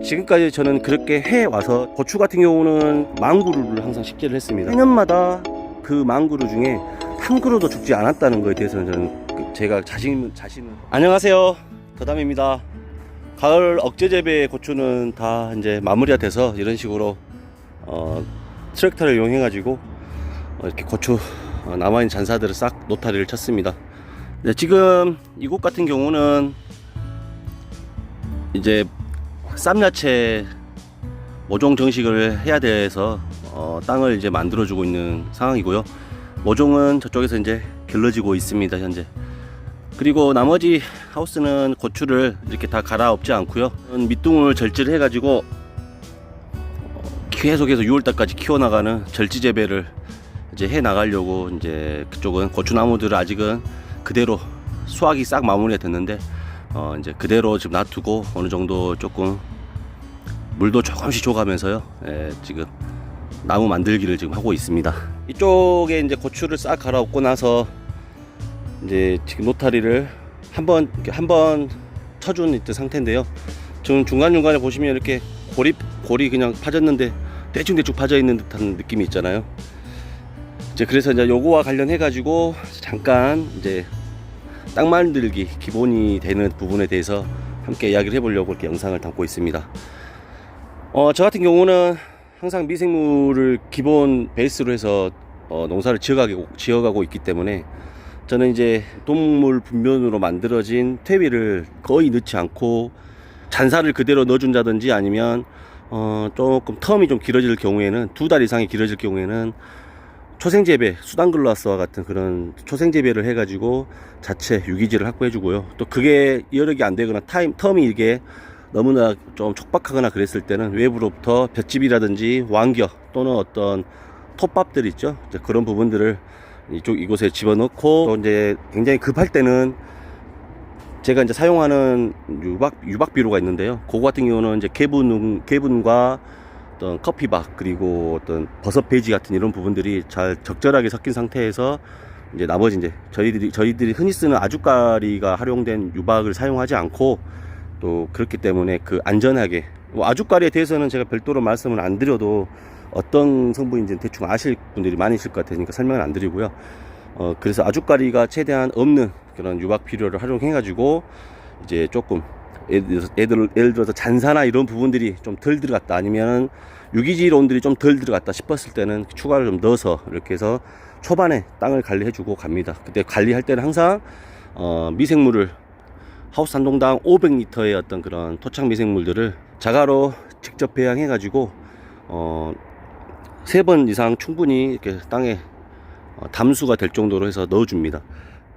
지금까지 저는 그렇게 해와서 고추 같은 경우는 망구루를 항상 식재를 했습니다. 4년마다 그 망구루 중에 한 그루도 죽지 않았다는 거에 대해서는 저는 제가 자신은 안녕하세요, 더담입니다. 가을 억제 재배 고추는 다 이제 마무리가 돼서 이런 식으로 트랙터를 이용해 가지고 이렇게 고추 남아있는 잔사들을 싹 노타리를 쳤습니다. 네, 지금 이곳 같은 경우는 이제 쌈야채 모종 정식을 해야 돼서 땅을 이제 만들어주고 있는 상황이고요. 모종은 저쪽에서 이제 길러지고 있습니다, 현재. 그리고 나머지 하우스는 고추를 이렇게 다 갈아엎지 않고요. 밑둥을 절제를 해가지고 계속해서 6월달까지 키워나가는 절지 재배를 이제 해 나가려고, 이제 그쪽은 고추나무들을 아직은 그대로 수확이 싹 마무리가 됐는데 이제 그대로 지금 놔두고 어느 정도 조금 물도 조금씩 줘가면서요, 지금 나무 만들기를 지금 하고 있습니다. 이쪽에 이제 고추를 싹 갈아엎고 나서 이제 지금 노타리를 한번 쳐준 상태인데요. 지금 중간중간에 보시면 이렇게 골이 그냥 파졌는데 대충 파져 있는 듯한 느낌이 있잖아요. 이제 그래서 이제 요거와 관련해 가지고 잠깐 이제 땅 만들기 기본이 되는 부분에 대해서 함께 이야기를 해보려고 이렇게 영상을 담고 있습니다. 저 같은 경우는 항상 미생물을 기본 베이스로 해서 농사를 지어가고 있기 때문에 저는 이제 동물 분변으로 만들어진 퇴비를 거의 넣지 않고 잔사를 그대로 넣어준다든지, 아니면 조금 텀이 좀 길어질 경우에는 2달 이상이 길어질 경우에는 초생재배, 수단글라스와 같은 그런 초생재배를 해가지고 자체 유기질을 확보해주고요. 또 그게 여력이 안 되거나 텀이 이게 너무나 좀 촉박하거나 그랬을 때는 외부로부터 볏짚이라든지 왕겨 또는 어떤 톱밥들 있죠, 이제 그런 부분들을 이곳에 집어넣고, 또 이제 굉장히 급할 때는 제가 이제 사용하는 유박비료가 있는데요. 그거 같은 경우는 이제 개분과 어떤 커피박 그리고 어떤 버섯 배지 같은 이런 부분들이 잘 적절하게 섞인 상태에서 이제 나머지 이제 저희들이 흔히 쓰는 아주까리가 활용된 유박을 사용하지 않고, 또 그렇기 때문에 그 안전하게, 아주까리에 대해서는 제가 별도로 말씀을 안 드려도 어떤 성분인지는 대충 아실 분들이 많으실 것 같으니까 설명을 안 드리고요. 그래서 아주까리가 최대한 없는 그런 유박 비료를 활용해 가지고 이제 조금 예를 들어서 잔사나 이런 부분들이 좀 덜 들어갔다, 아니면 유기질온들이 좀 덜 들어갔다 싶었을 때는 추가를 좀 넣어서 이렇게 해서 초반에 땅을 관리해 주고 갑니다. 그때 관리할 때는 항상 미생물을 하우스 한 동당 500리터의 어떤 그런 토착 미생물들을 자가로 직접 배양해 가지고 3번 이상 충분히 이렇게 땅에 담수가 될 정도로 해서 넣어줍니다.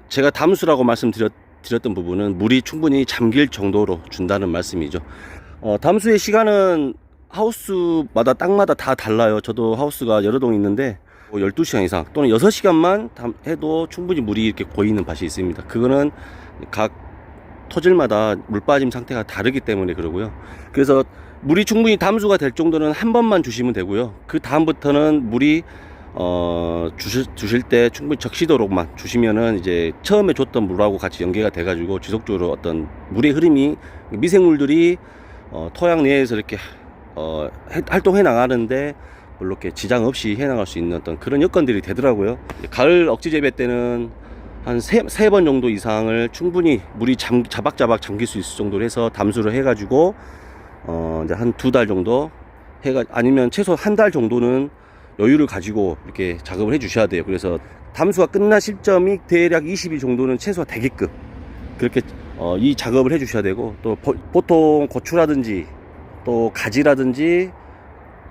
제가 담수라고 말씀드렸던 부분은 물이 충분히 잠길 정도로 준다는 말씀이죠. 담수의 시간은 하우스마다 땅마다 다 달라요. 저도 하우스가 여러 동 있는데 12시간 이상 또는 6시간만 해도 충분히 물이 이렇게 고이는 밭이 있습니다. 그거는 각 토질마다 물 빠짐 상태가 다르기 때문에 그러고요. 그래서 물이 충분히 담수가 될 정도는 한 번만 주시면 되고요. 그 다음부터는 물이 주실 때 충분히 적시도록만 주시면은 이제 처음에 줬던 물하고 같이 연계가 돼 가지고 지속적으로 어떤 물의 흐름이 미생물들이 토양 내에서 이렇게 활동해 나가는데 별로 이렇게 지장 없이 해 나갈 수 있는 어떤 그런 여건들이 되더라고요. 가을 억지 재배 때는 한 세 번 정도 이상을 충분히 물이 자박자박 잠길 수 있을 정도로 해서 담수를 해 가지고 이제 한 2달 정도 아니면 최소 한 달 정도는 여유를 가지고 이렇게 작업을 해 주셔야 돼요. 그래서 담수가 끝날 시점이 대략 20일 정도는 최소화 되게끔 그렇게 이 작업을 해 주셔야 되고, 또 보통 고추라든지 또 가지라든지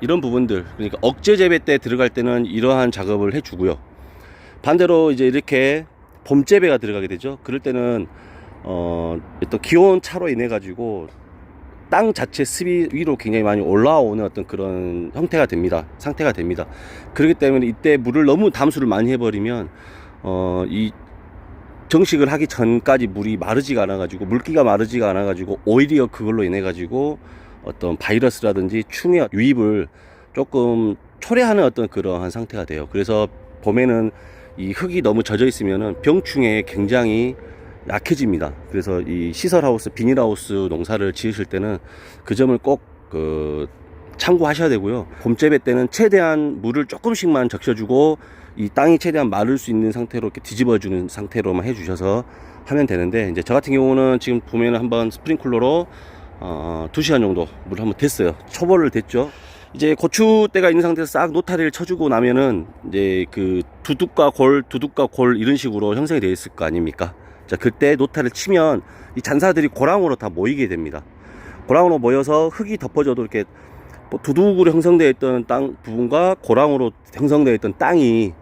이런 부분들, 그러니까 억제 재배 때 들어갈 때는 이러한 작업을 해 주고요. 반대로 이제 이렇게 봄 재배가 들어가게 되죠. 그럴 때는 또 기온 차로 인해 가지고 땅 자체 습이 위로 굉장히 많이 올라오는 어떤 그런 상태가 됩니다. 그렇기 때문에 이때 물을 너무 담수를 많이 해버리면 이 정식을 하기 전까지 물이 마르지가 않아 가지고, 물기가 마르지가 않아 가지고 오히려 그걸로 인해 가지고 어떤 바이러스라든지 충의 유입을 조금 초래하는 어떤 그러한 상태가 돼요. 그래서 봄에는 이 흙이 너무 젖어 있으면은 병충해에 굉장히 약해집니다. 그래서 이 시설하우스, 비닐하우스 농사를 지으실 때는 그 점을 꼭 참고하셔야 되고요. 봄 재배 때는 최대한 물을 조금씩만 적셔주고 이 땅이 최대한 마를 수 있는 상태로 이렇게 뒤집어주는 상태로만 해주셔서 하면 되는데, 이제 저 같은 경우는 지금 보면은 한번 스프링클러로 2시간 정도 물을 한번 댔어요. 초벌을 댔죠. 이제 고추대가 있는 상태에서 싹 노타리를 쳐주고 나면은 이제 그 두둑과 골 이런 식으로 형성이 되어 있을 거 아닙니까? 자, 그때 노타리를 치면 이 잔사들이 고랑으로 다 모이게 됩니다. 고랑으로 모여서 흙이 덮어져도 이렇게 두둑으로 형성되어 있던 땅 부분과 고랑으로 형성되어 있던 땅이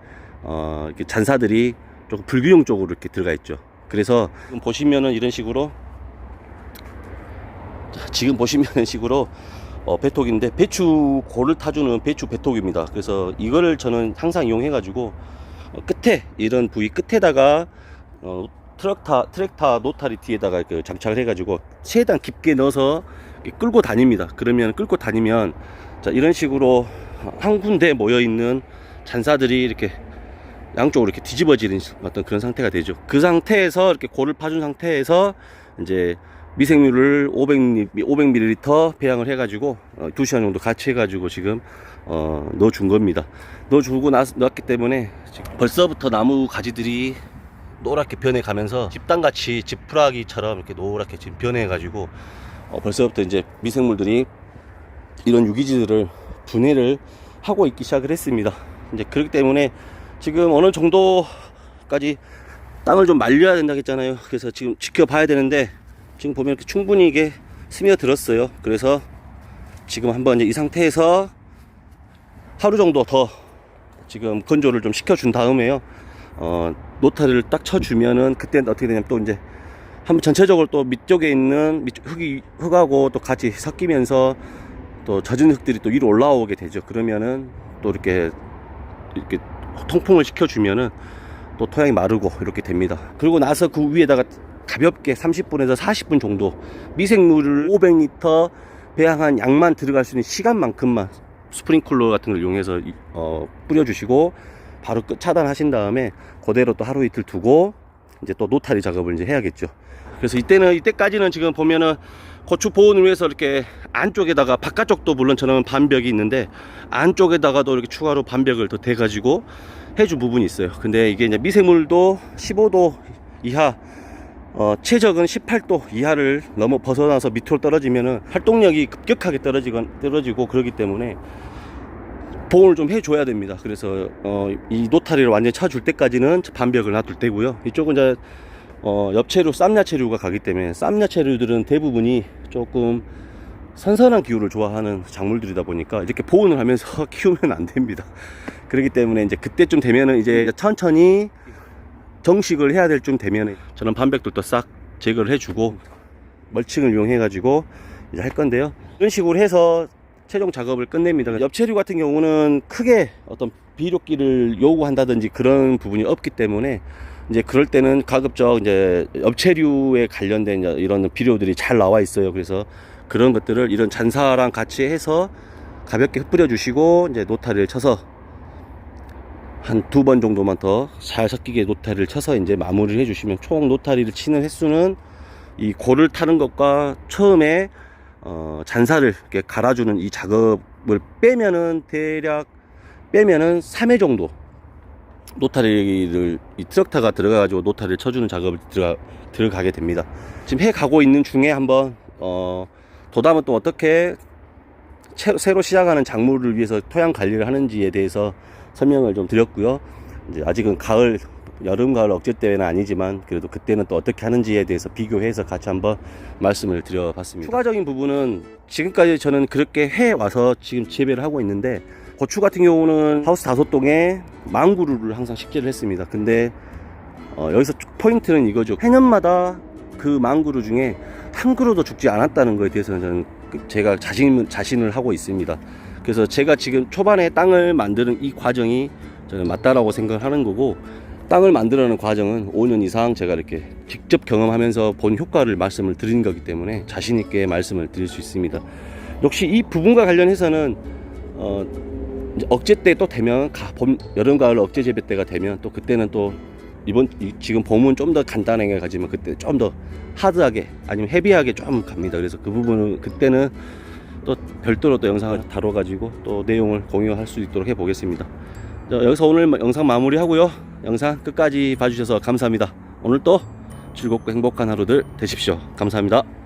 이렇게 잔사들이 조금 불균형 쪽으로 이렇게 들어가 있죠. 그래서 지금 보시면은 이런 식으로, 지금 보시면은 식으로 배톡인데, 배추 골을 타주는 배추 배톡입니다. 그래서 이거를 저는 항상 이용해 가지고 끝에, 이런 부위 끝에다가 트랙터 노타리 뒤에다가 장착을 해 가지고 최대한 깊게 넣어서 끌고 다닙니다. 그러면 끌고 다니면, 자, 이런 식으로 한 군데 모여 있는 잔사들이 이렇게 양쪽으로 이렇게 뒤집어지는 어떤 그런 상태가 되죠. 그 상태에서 이렇게 골을 파준 상태에서 이제 미생물을 500ml 배양을 해가지고 2시간 정도 같이 해가지고 지금 넣어준 겁니다. 넣어주고 넣었기 때문에 벌써부터 나무 가지들이 노랗게 변해가면서 집단같이 지푸라기처럼 이렇게 노랗게 지금 변해가지고 벌써부터 이제 미생물들이 이런 유기질들을 분해를 하고 있기 시작을 했습니다. 이제 그렇기 때문에 지금 어느 정도까지 땅을 좀 말려야 된다고 했잖아요. 그래서 지금 지켜봐야 되는데, 지금 보면 이렇게 충분히 이게 스며들었어요. 그래서 지금 한번 이제 이 상태에서 하루 정도 더 지금 건조를 좀 시켜준 다음에요. 노타리를 딱 쳐주면은 그때는 어떻게 되냐면, 또 이제 한번 전체적으로 또 밑쪽에 있는 흙하고 또 같이 섞이면서 또 젖은 흙들이 또 위로 올라오게 되죠. 그러면은 또 이렇게 통풍을 시켜주면은 또 토양이 마르고 이렇게 됩니다. 그리고 나서 그 위에다가 가볍게 30분에서 40분 정도 미생물을 500L 배양한 양만 들어갈 수 있는 시간만큼만 스프링클러 같은 걸 이용해서 뿌려주시고 바로 차단하신 다음에 그대로 또 하루 이틀 두고 이제 또 노타리 작업을 이제 해야겠죠. 그래서 이때까지는 지금 보면은 고추 보온을 위해서 이렇게 안쪽에다가, 바깥쪽도 물론 저는 반벽이 있는데 안쪽에다가도 이렇게 추가로 반벽을 더 대가지고 해준 부분이 있어요. 근데 이게 이제 미생물도 15도 이하, 최적은 18도 이하를 넘어 벗어나서 밑으로 떨어지면은 활동력이 급격하게 떨어지고 그러기 때문에 보온을 좀 해줘야 됩니다. 그래서 이 노타리를 완전히 쳐줄 때까지는 반벽을 놔둘 때고요. 이쪽은 이제 엽채류, 쌈야채류가 가기 때문에, 쌈야채류들은 대부분이 조금 선선한 기후를 좋아하는 작물들이다 보니까 이렇게 보온을 하면서 키우면 안 됩니다. 그렇기 때문에 이제 그때쯤 되면은 이제 천천히 정식을 해야 될 쯤 되면 저는 반백들도 싹 제거를 해주고 멀칭을 이용해 가지고 이제 할 건데요. 이런 식으로 해서 최종 작업을 끝냅니다. 엽채류 같은 경우는 크게 어떤 비료기를 요구한다든지 그런 부분이 없기 때문에 이제 그럴 때는 가급적 이제 엽채류에 관련된 이런 비료들이 잘 나와 있어요. 그래서 그런 것들을 이런 잔사랑 같이 해서 가볍게 흩뿌려 주시고 이제 노타리를 쳐서 한 2번 정도만 더 잘 섞이게 노타리를 쳐서 이제 마무리를 해주시면, 총 노타리를 치는 횟수는 이 골을 타는 것과 처음에 잔사를 이렇게 갈아주는 이 작업을 빼면은 대략 3회 정도 노타리를, 이 트럭터가 들어가 가지고 노타리를 쳐주는 작업을 들어가게 됩니다. 지금 해 가고 있는 중에 한번 도담은 또 어떻게 새로 시작하는 작물을 위해서 토양 관리를 하는지에 대해서 설명을 좀 드렸고요. 이제 아직은 여름 가을 억제 때는 아니지만 그래도 그때는 또 어떻게 하는지에 대해서 비교해서 같이 한번 말씀을 드려봤습니다. 추가적인 부분은 지금까지 저는 그렇게 해 와서 지금 재배를 하고 있는데, 고추 같은 경우는 하우스 다소동에 망구루를 항상 식재를 했습니다. 근데 여기서 포인트는 이거죠. 해년마다 그 망구루 중에 한 그루도 죽지 않았다는 거에 대해서는 저는 제가 자신을 하고 있습니다. 그래서 제가 지금 초반에 땅을 만드는 이 과정이 저는 맞다라고 생각하는 거고, 땅을 만들어내는 과정은 5년 이상 제가 이렇게 직접 경험하면서 본 효과를 말씀을 드린 거기 때문에 자신 있게 말씀을 드릴 수 있습니다. 역시 이 부분과 관련해서는 이제 억제 때 또 되면 여름 가을 억제 재배 때가 되면 또 그때는 또 지금 봄은 좀 더 간단하게 가지만 그때 좀 더 하드하게 아니면 헤비하게 좀 갑니다. 그래서 그 부분은 그때는 또 별도로 또 영상을 다뤄가지고 또 내용을 공유할 수 있도록 해보겠습니다. 여기서 오늘 영상 마무리하고요. 영상 끝까지 봐주셔서 감사합니다. 오늘 또 즐겁고 행복한 하루들 되십시오. 감사합니다.